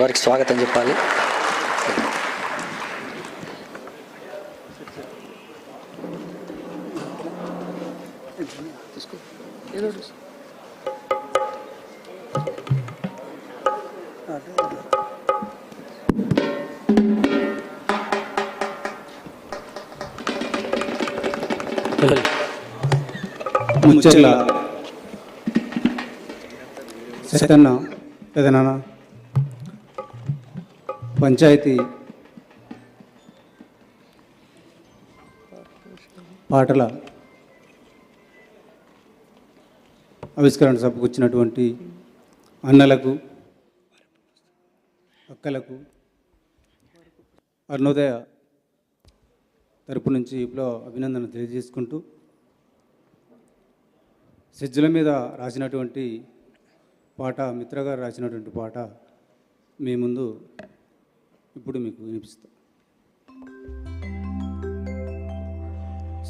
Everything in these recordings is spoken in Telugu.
వారికి స్వాగతం చెప్పాలి. ముచ్చర్ల సత్యన్న పెదనాన్న పంచాయతీ పాటల ఆవిష్కరణ సభకు వచ్చినటువంటి అన్నలకు, అక్కలకు అరుణోదయ తరపు నుంచి ఇప్పుడు అభినందన తెలియజేసుకుంటూ, సెజ్జల మీద రాసినటువంటి పాట, మిత్ర గారు రాసినటువంటి పాట మీ ముందు ఇప్పుడు మీకు వినిపిస్తాం.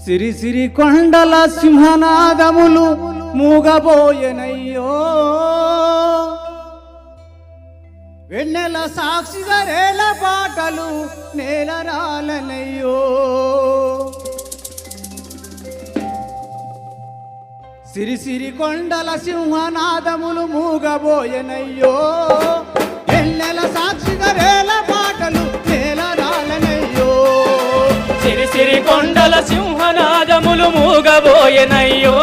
సిరి సిరి కొండల సింహనాదములు మూగబోయెనయ్యో, వెన్నెల సాక్షిగా రేల పాటలు నేలరాలనయ్యో. సిరి సిరి కొండల సింహనాదములు మూగబోయెనయ్యో, ఎన్నెల సాక్షిగా రేల పాటలు నేలరాలనయ్యో. సిరి సిరి కొండల సింహనాదములు మూగబోయెనయ్యో,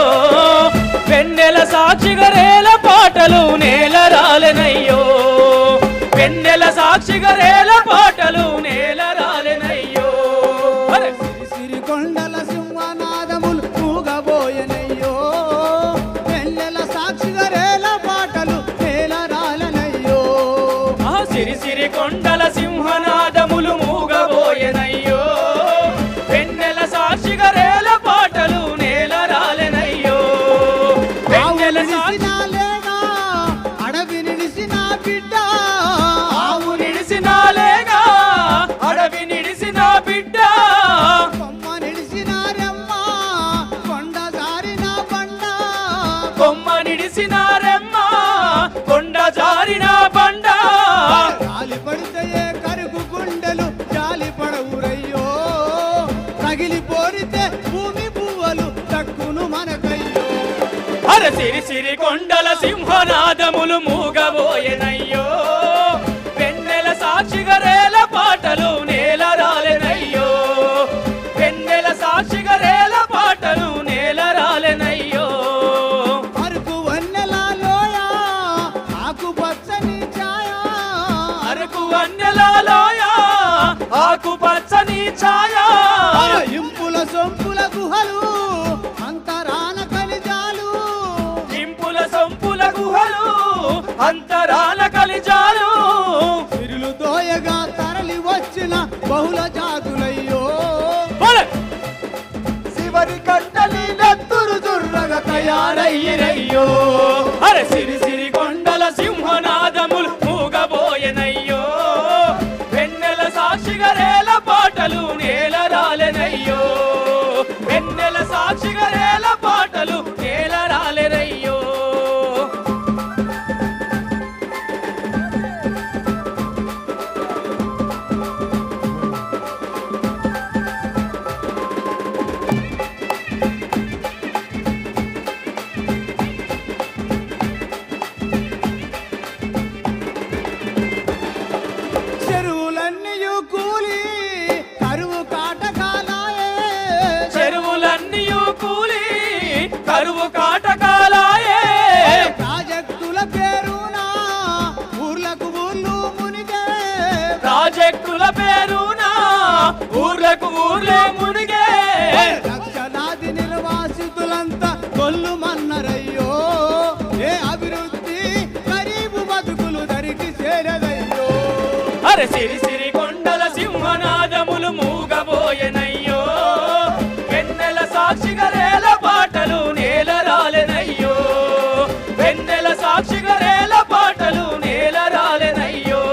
వెన్నెల సాక్షిగా రేల పాటలు నేలరాలెనయ్యో. వెన్నెల సాక్షిగా రేల పాటలు నేలరాలెనయ్యో. సిరి సిరి కొండల సింహనాదములు మూగబోయెనయ్యో, వెన్నెల సాక్షిగా రేల పాటలు నేలరాలనయ్యో. సిరి సిరి కొండల సింహనాదములు మూగబోయెనయ్యో, వెన్నెల సాక్షిగా రేల పాటలు నేలరాలెనయ్యో. వెన్నెల నిడిసినాలేగా అడవి నిడిసిన బిడ్డ, ఆవు నిడిసినాలేగా అడవి నిడిసిన బిడ్డ, కొమ్మ నిడిసినారమ్మ కొండ జారిన బండ, కొమ్మ నిడిసినారెమ్మ కొండ జారిన బండ. గాలి పడితే కరుగు గుండెలు జాలి పడవురయ్యో, తగిలి పోరితే భూమి పువ్వులు దక్కును మనకయ్యో. అర సిరి సిరి కొండల సింహనాదములు మూగబోయెనయ్యో, వెన్నెల సాక్షిగా రేల పాటలు నేలరాలెనయ్యో. వెన్నెల సాక్షిగా రేల పాటలు నేలరాలెనయ్యో. అరకు వన్నెల లోయ ఆకు పచ్చని ఛాయ, అరకు వన్నెల లోయ ఆకు పచ్చని ఛాయ, ఇంపుల సొంపుల గుహలు అంతరాన కలిజాలు, ఇంపుల సొంపుల గుహలు అంతరాల కలిజాలు. సిరులు దోయగా తరలి వచ్చిన బహుళ జాతులయ్యో, శివరి కంటలి నెత్తురు దుర్రగా తయారయ్యిరయ్యో. అరే సిరి సిరి కొండల సింహనాదములు మూగబోయెనయ్యో, వెన్నెల సాక్షిగా రేల పాటలు నేలరాలెనయ్యో. వెన్నెల సాక్షిగా రేల పాటలు నేలరాలెనయ్యో. చెరువులన్నీయు కూలి కరువు కాటకాలాయే, చెరువులన్నీయు కూలి కరువు కాటకాలాయే. ప్రాజెక్టుల పేరున ఊర్లకు ఊర్లు మునిగే, ప్రాజెక్టుల పేరున ఊర్లకు ఊర్లే మునిగే. లక్షలాది నిర్వాసితులంతా కొల్లు మన్నరయ్యో, ఏ అభివృద్ధి గరీబు బతుకులు దరికి చేరదయ్యో. అరే సిరి సిరి కొండల సింహనాదములు మూగబోయెనయ్యో, వెన్నెల సాక్షిగా రేల పాటలు నేలరాలెనయ్యో. వెన్నెల సాక్షిగా రేల పాటలు నేలరాలెనయ్యో.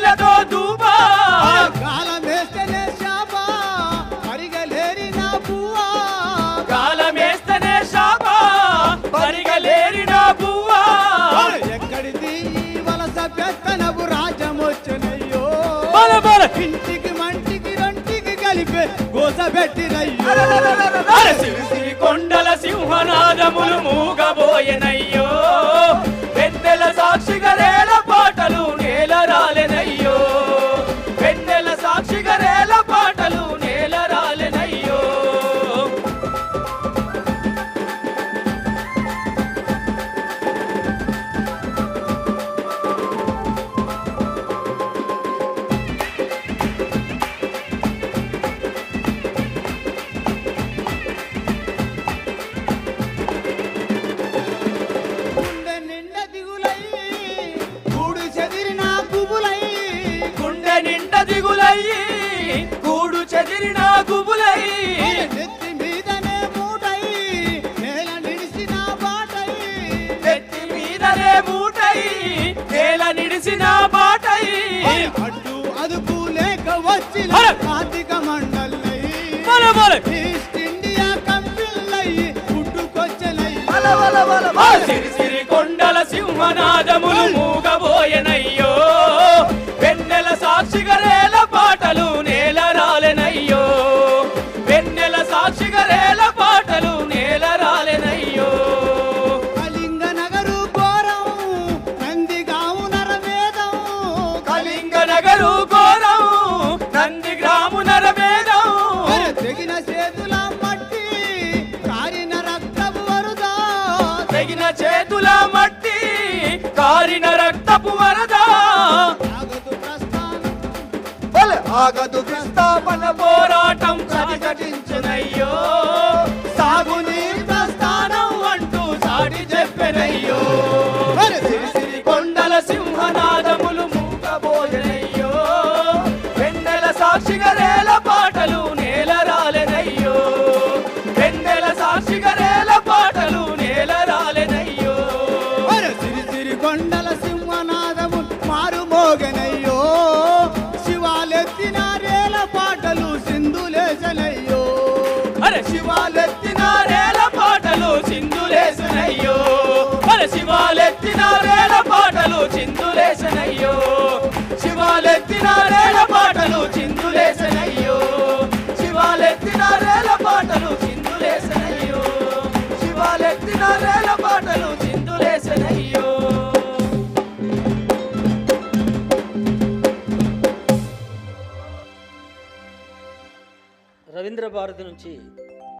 కన్నీళ్లతో దూపా కాలమేస్తేనే శాప పరిగలేరిన పువ్వా కాలమేస్తనే శాప పరిగలేరిన పువ్వా ఎక్కడిది ఈ వలస పెత్తనపు రాజ్యమొచ్చనయ్యో బల బల ఇంటికి మంటికి రొంటికి కలిపే గోసబెట్టినయ్యో అరే సిరిసిరి కొండల సింహనాదములు మూగబోయెనయ్యో వెన్నెల సాక్షిగా రేల పాటలు నేల రాలెనయ్యో వెన్నెల సాక్షిగా రేల పాటలు నేల రాలెనయ్యో గుండె నిండా దిగులై గూడు చెదిరిన పువ్వులై గుండె నిండా దిగులయ్యి గూడు చెదిరిన గుబులై నెత్తి మీదనే మూటై నేల నిడిసిన బాటై నెత్తి మీదనే మూటై నేల నిడిసిన బాటై అడ్డు అదుపు లేక వచ్చిన అరే! కార్తీక మండలై బల బల ఈస్ట్ ఇండియా కంపెనీలై పుట్టుకొచ్చనై సిరిసిరి కొండల సింహనాదములు మూగబోయెనయ్యో వెన్నెల సాక్షిగా రేల పాటలు నేల రాలెనయ్యో వెన్నెల సాక్షిగా రేల పాటలు నేల రాలెనయ్యో కళింగ నగరు ఘోరం నందిగాము నరవేదం కళింగ నగరు ఘోరం నంది గ్రాము నరమేదం తెగిన చేతుల మట్టి కారిన రక్తపు వరద తెగిన చేతుల మట్టి కారిన రక్తపు వరద ఆగదు ప్రస్థానం ఆగదు విస్థాపన పోరాటం ప్రతిఘటించునయ్యో సాగునీరు ప్రస్థానం అంటూ సాటి చెప్పెనయ్యో సిరిసిరి కొండల సింహనాదములు మూగబోయెనయ్యో వెన్నెల సాక్షిగా రేల పాటలు నేల రాలెనయ్యో వెన్నెల సాక్షిగా రేల పాటలు నేల రాలెనయ్యో సిరిసిరి కొండల సింహనాదము మారు మోగనయ్యో శివాలెత్తిన రేల పాటలు సింధులేసనయ్యో అరే శివాలెత్తిన రేల పాటలు సింధులేసనయ్యో అరే శివాలెత్తిన రేల పాటలు చిందులేసనయ్యో శివాలెత్తిన రేల పాటలు చిందులేసనయ్యో శివాలెత్తిన రేల పాటలు చిందులేసనయ్యో శివాలెత్తిన రేల పాటలు చిందులేసనయ్యో రవీంద్ర భారతి నుంచి